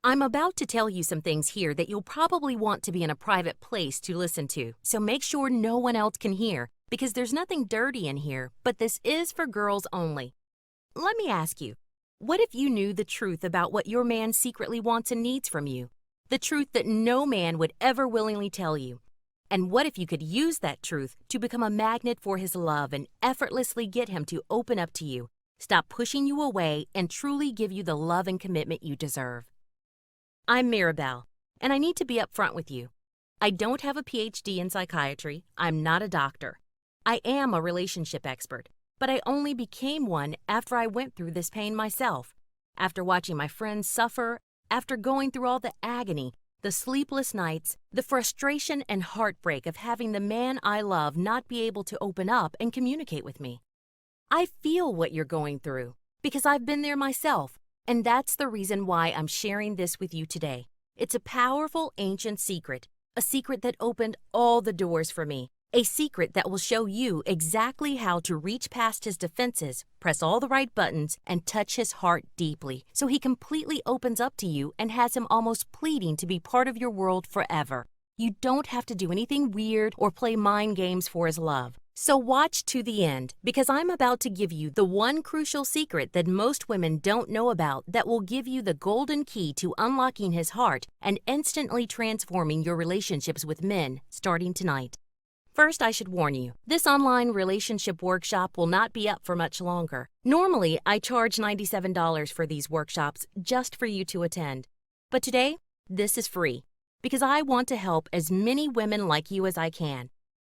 I'm about to tell you some things here that you'll probably want to be in a private place to listen to, so make sure no one else can hear, because there's nothing dirty in here, but this is for girls only. Let me ask you, what if you knew the truth about what your man secretly wants and needs from you? The truth that no man would ever willingly tell you. And what if you could use that truth to become a magnet for his love and effortlessly get him to open up to you, stop pushing you away, and truly give you the love and commitment you deserve? I'm Mirabelle, and I need to be upfront with you. I don't have a PhD in psychiatry. I'm not a doctor. I am a relationship expert, but I only became one after I went through this pain myself, after watching my friends suffer, after going through all the agony, the sleepless nights, the frustration and heartbreak of having the man I love not be able to open up and communicate with me. I feel what you're going through because I've been there myself. And that's the reason why I'm sharing this with you today. It's a powerful ancient secret, a secret that opened all the doors for me, a secret that will show you exactly how to reach past his defenses, press all the right buttons, and touch his heart deeply so he completely opens up to you and has him almost pleading to be part of your world forever. You don't have to do anything weird or play mind games for his love. So watch to the end, because I'm about to give you the one crucial secret that most women don't know about that will give you the golden key to unlocking his heart and instantly transforming your relationships with men starting tonight. First, I should warn you, this online relationship workshop will not be up for much longer. Normally, I charge $97 for these workshops just for you to attend. But today, this is free, because I want to help as many women like you as I can.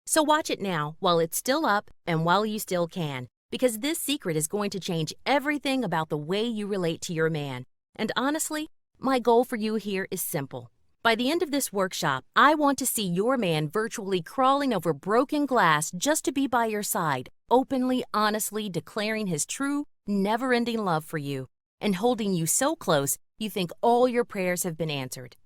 So watch it now while it's still up and while you still can, because this secret is going to change everything about the way you relate to your man. And honestly, my goal for you here is simple. By the end of this workshop, I want to see your man virtually crawling over broken glass just to be by your side, openly, honestly declaring his true, never-ending love for you, and holding you so close you think all your prayers have been answered.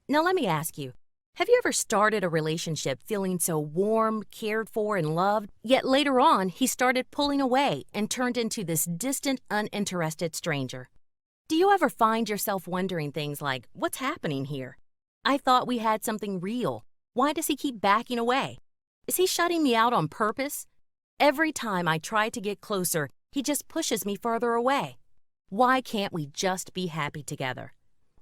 Now let me ask you, have you ever started a relationship feeling so warm, cared for, and loved, yet later on he started pulling away and turned into this distant, uninterested stranger? Do you ever find yourself wondering things like, what's happening here? I thought we had something real. Why does he keep backing away? Is he shutting me out on purpose? Every time I try to get closer, he just pushes me further away. Why can't we just be happy together?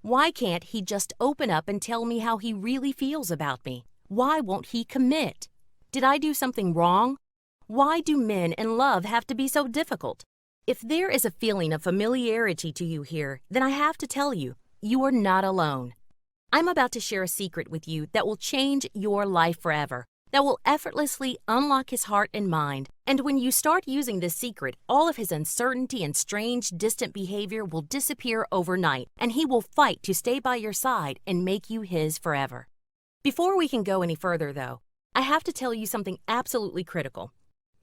Why can't he just open up and tell me how he really feels about me? Why won't he commit? Did I do something wrong? Why do men and love have to be so difficult? If there is a feeling of familiarity to you here, then I have to tell you, you are not alone. I'm about to share a secret with you that will change your life forever, that will effortlessly unlock his heart and mind. And when you start using this secret, all of his uncertainty and strange, distant behavior will disappear overnight, and he will fight to stay by your side and make you his forever. Before we can go any further, though, I have to tell you something absolutely critical.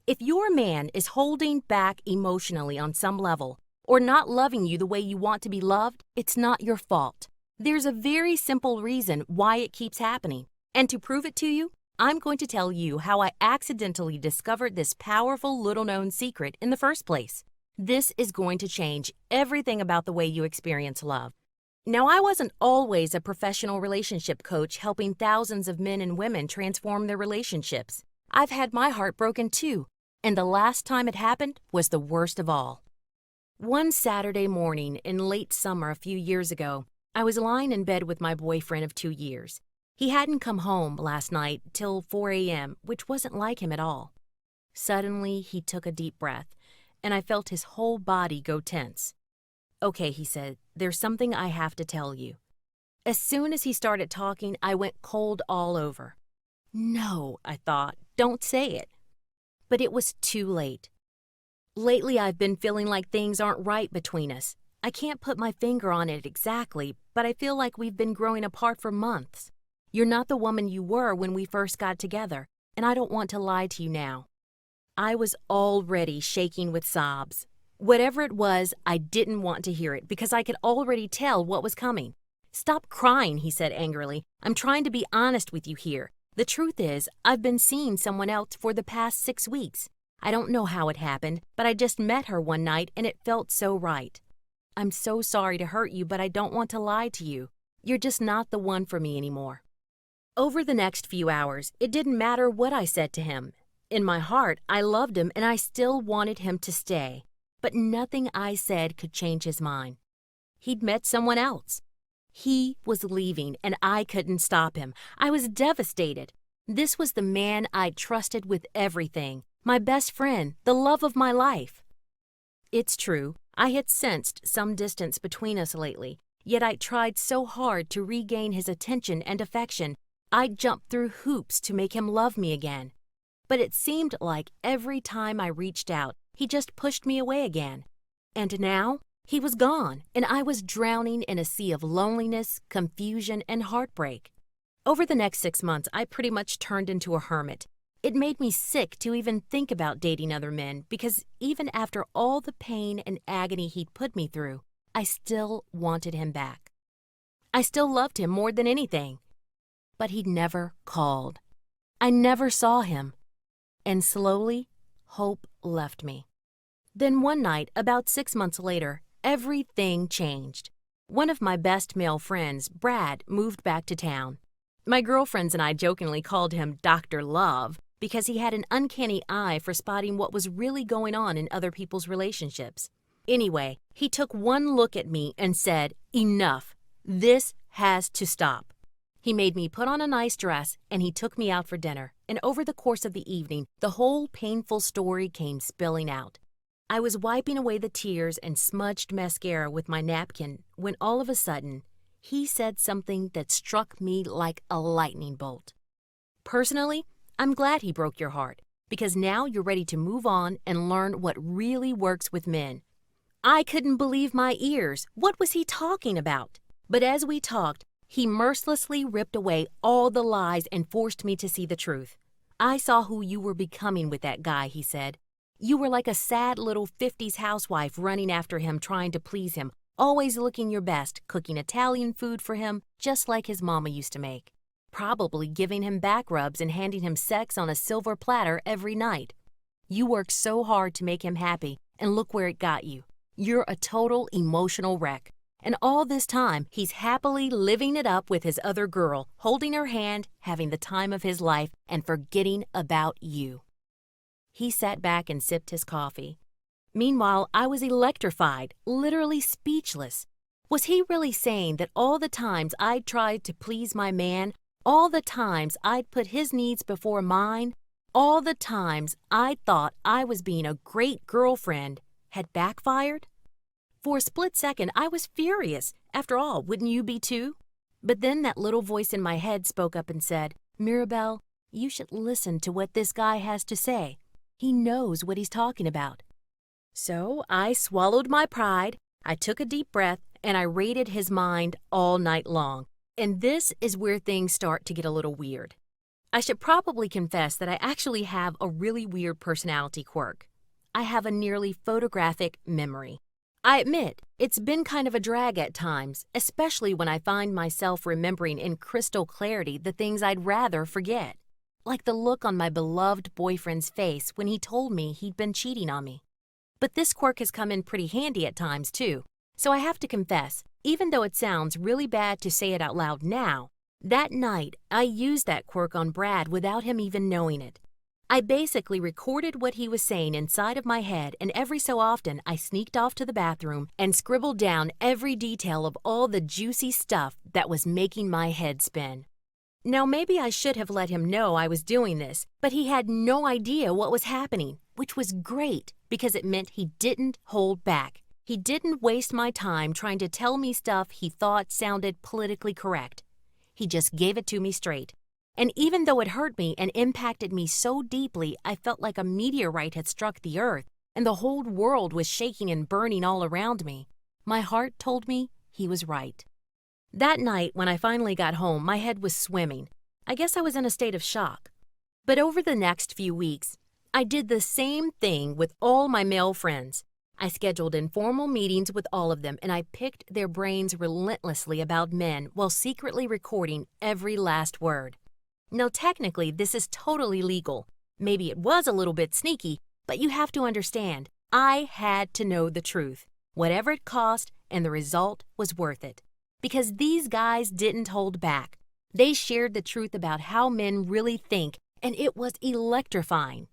If your man is holding back emotionally on some level, or not loving you the way you want to be loved, it's not your fault. There's a very simple reason why it keeps happening, and to prove it to you, I'm going to tell you how I accidentally discovered this powerful little-known secret in the first place. This is going to change everything about the way you experience love. Now, I wasn't always a professional relationship coach helping thousands of men and women transform their relationships. I've had my heart broken too, and the last time it happened was the worst of all. One Saturday morning in late summer a few years ago, I was lying in bed with my boyfriend of 2 years. He hadn't come home last night till 4 a.m., which wasn't like him at all. Suddenly, he took a deep breath, and I felt his whole body go tense. "Okay," he said, "there's something I have to tell you." As soon as he started talking, I went cold all over. No, I thought, don't say it. But it was too late. Lately, I've been feeling like things aren't right between us. I can't put my finger on it exactly, but I feel like we've been growing apart for months. You're not the woman you were when we first got together, and I don't want to lie to you now. I was already shaking with sobs. Whatever it was, I didn't want to hear it because I could already tell what was coming. "Stop crying," he said angrily. "I'm trying to be honest with you here. The truth is, I've been seeing someone else for the past 6 weeks. I don't know how it happened, but I just met her one night and it felt so right." I'm so sorry to hurt you, but I don't want to lie to you. You're just not the one for me anymore. Over the next few hours, it didn't matter what I said to him. In my heart, I loved him and I still wanted him to stay, but nothing I said could change his mind. He'd met someone else. He was leaving and I couldn't stop him. I was devastated. This was the man I'd trusted with everything, my best friend, the love of my life. It's true, I had sensed some distance between us lately, yet I tried so hard to regain his attention and affection. I'd jumped through hoops to make him love me again. But it seemed like every time I reached out, he just pushed me away again. And now, he was gone, and I was drowning in a sea of loneliness, confusion, and heartbreak. Over the next 6 months, I pretty much turned into a hermit. It made me sick to even think about dating other men because even after all the pain and agony he'd put me through, I still wanted him back. I still loved him more than anything. But he'd never called. I never saw him. And slowly, hope left me. Then one night, about 6 months later, everything changed. One of my best male friends, Brad, moved back to town. My girlfriends and I jokingly called him Dr. Love because he had an uncanny eye for spotting what was really going on in other people's relationships. Anyway, he took one look at me and said, "Enough. This has to stop." He made me put on a nice dress and he took me out for dinner, and over the course of the evening, the whole painful story came spilling out. I was wiping away the tears and smudged mascara with my napkin when all of a sudden, he said something that struck me like a lightning bolt. Personally, I'm glad he broke your heart, because now you're ready to move on and learn what really works with men. I couldn't believe my ears. What was he talking about? But as we talked, he mercilessly ripped away all the lies and forced me to see the truth. "I saw who you were becoming with that guy," he said. "You were like a sad little 50s housewife running after him, trying to please him, always looking your best, cooking Italian food for him just like his mama used to make. Probably giving him back rubs and handing him sex on a silver platter every night. You worked so hard to make him happy, and look where it got you. You're a total emotional wreck. And all this time, he's happily living it up with his other girl, holding her hand, having the time of his life, and forgetting about you." He sat back and sipped his coffee. Meanwhile, I was electrified, literally speechless. Was he really saying that all the times I'd tried to please my man, all the times I'd put his needs before mine, all the times I thought I was being a great girlfriend, had backfired? For a split second, I was furious. After all, wouldn't you be too? But then that little voice in my head spoke up and said, "Mirabelle, you should listen to what this guy has to say. He knows what he's talking about." So I swallowed my pride, I took a deep breath, and I raided his mind all night long. And this is where things start to get a little weird. I should probably confess that I actually have a really weird personality quirk. I have a nearly photographic memory. I admit, it's been kind of a drag at times, especially when I find myself remembering in crystal clarity the things I'd rather forget. Like the look on my beloved boyfriend's face when he told me he'd been cheating on me. But this quirk has come in pretty handy at times too, so I have to confess, even though it sounds really bad to say it out loud now, that night I used that quirk on Brad without him even knowing it. I basically recorded what he was saying inside of my head, and every so often I sneaked off to the bathroom and scribbled down every detail of all the juicy stuff that was making my head spin. Now maybe I should have let him know I was doing this, but he had no idea what was happening, which was great because it meant he didn't hold back. He didn't waste my time trying to tell me stuff he thought sounded politically correct. He just gave it to me straight. And even though it hurt me and impacted me so deeply, I felt like a meteorite had struck the earth and the whole world was shaking and burning all around me. My heart told me he was right. That night, when I finally got home, my head was swimming. I guess I was in a state of shock. But over the next few weeks, I did the same thing with all my male friends. I scheduled informal meetings with all of them, and I picked their brains relentlessly about men while secretly recording every last word. Now, technically, this is totally legal. Maybe it was a little bit sneaky, but you have to understand, I had to know the truth, whatever it cost, and the result was worth it. Because these guys didn't hold back. They shared the truth about how men really think, and it was electrifying.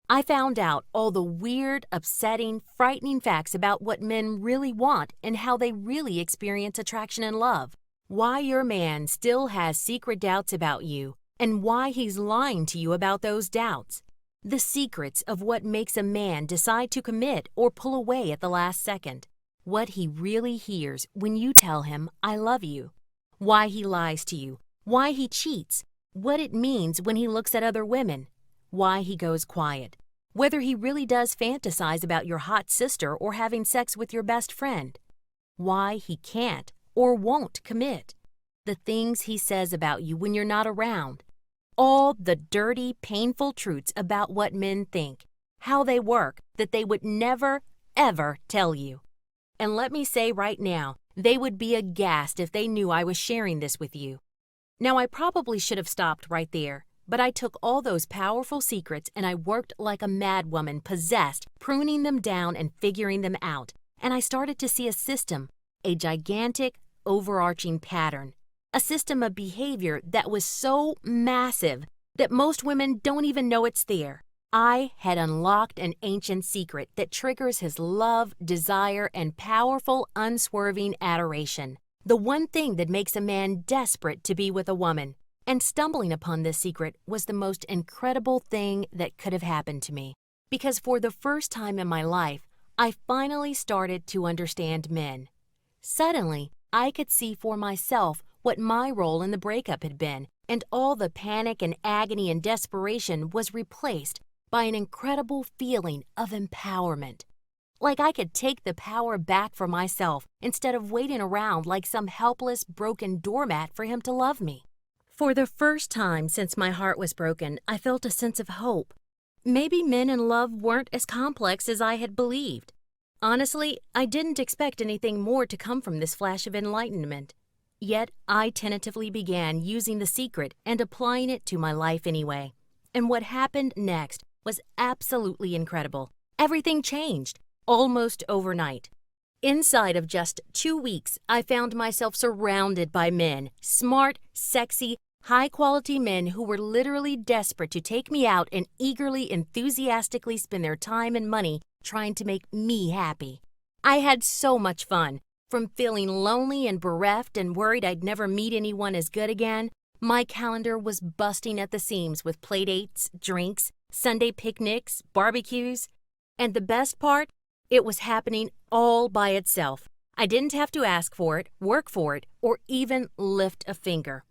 I found out all the weird, upsetting, frightening facts about what men really want and how they really experience attraction and love. Why your man still has secret doubts about you, and why he's lying to you about those doubts. The secrets of what makes a man decide to commit or pull away at the last second. What he really hears when you tell him, "I love you." Why he lies to you. Why he cheats. What it means when he looks at other women. Why he goes quiet. Whether he really does fantasize about your hot sister or having sex with your best friend. Why he can't or won't commit. The things he says about you when you're not around. All the dirty, painful truths about what men think, how they work, that they would never, ever tell you. And let me say right now, they would be aghast if they knew I was sharing this with you. Now, I probably should have stopped right there, but I took all those powerful secrets and I worked like a madwoman possessed, pruning them down and figuring them out. And I started to see a system, a gigantic, overarching pattern. A system of behavior that was so massive that most women don't even know it's there. I had unlocked an ancient secret that triggers his love, desire, and powerful, unswerving adoration. The one thing that makes a man desperate to be with a woman. And stumbling upon this secret was the most incredible thing that could have happened to me. Because for the first time in my life, I finally started to understand men. Suddenly, I could see for myself what my role in the breakup had been, and all the panic and agony and desperation was replaced by an incredible feeling of empowerment. Like I could take the power back for myself instead of waiting around like some helpless, broken doormat for him to love me. For the first time since my heart was broken, I felt a sense of hope. Maybe men and love weren't as complex as I had believed. Honestly, I didn't expect anything more to come from this flash of enlightenment. Yet, I tentatively began using the secret and applying it to my life anyway. And what happened next was absolutely incredible. Everything changed, almost overnight. Inside of just 2 weeks, I found myself surrounded by men, smart, sexy, high-quality men who were literally desperate to take me out and eagerly, enthusiastically spend their time and money trying to make me happy. I had so much fun. From feeling lonely and bereft and worried I'd never meet anyone as good again, my calendar was busting at the seams with playdates, drinks, Sunday picnics, barbecues. And the best part? It was happening all by itself. I didn't have to ask for it, work for it, or even lift a finger.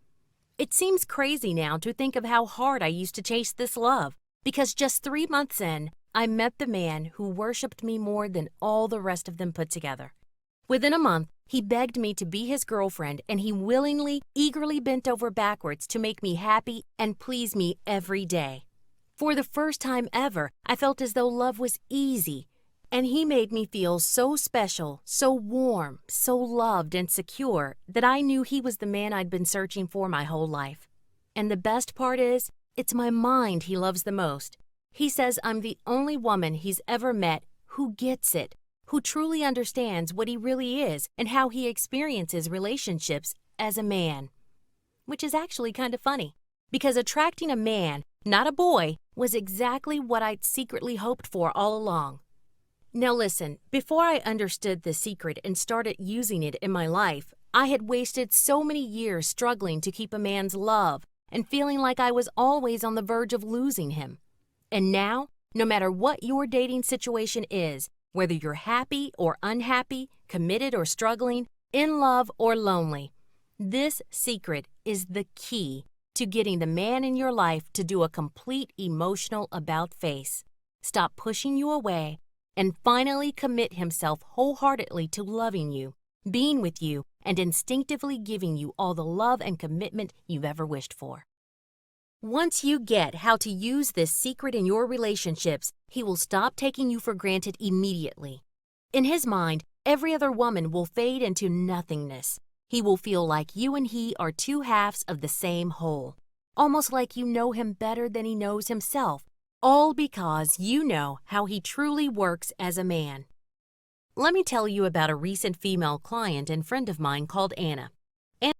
It seems crazy now to think of how hard I used to chase this love, because just 3 months in, I met the man who worshipped me more than all the rest of them put together. Within a month, he begged me to be his girlfriend, and he willingly, eagerly bent over backwards to make me happy and please me every day. For the first time ever, I felt as though love was easy, and he made me feel so special, so warm, so loved and secure that I knew he was the man I'd been searching for my whole life. And the best part is, it's my mind he loves the most. He says I'm the only woman he's ever met who gets it, who truly understands what he really is and how he experiences relationships as a man. Which is actually kind of funny, because attracting a man, not a boy, was exactly what I'd secretly hoped for all along. Now listen, before I understood the secret and started using it in my life, I had wasted so many years struggling to keep a man's love and feeling like I was always on the verge of losing him. And now, no matter what your dating situation is, whether you're happy or unhappy, committed or struggling, in love or lonely, this secret is the key to getting the man in your life to do a complete emotional about-face, stop pushing you away, and finally commit himself wholeheartedly to loving you, being with you, and instinctively giving you all the love and commitment you've ever wished for. Once you get how to use this secret in your relationships, he will stop taking you for granted immediately. In his mind, every other woman will fade into nothingness. He will feel like you and he are two halves of the same whole, almost like you know him better than he knows himself, all because you know how he truly works as a man. Let me tell you about a recent female client and friend of mine called Anna.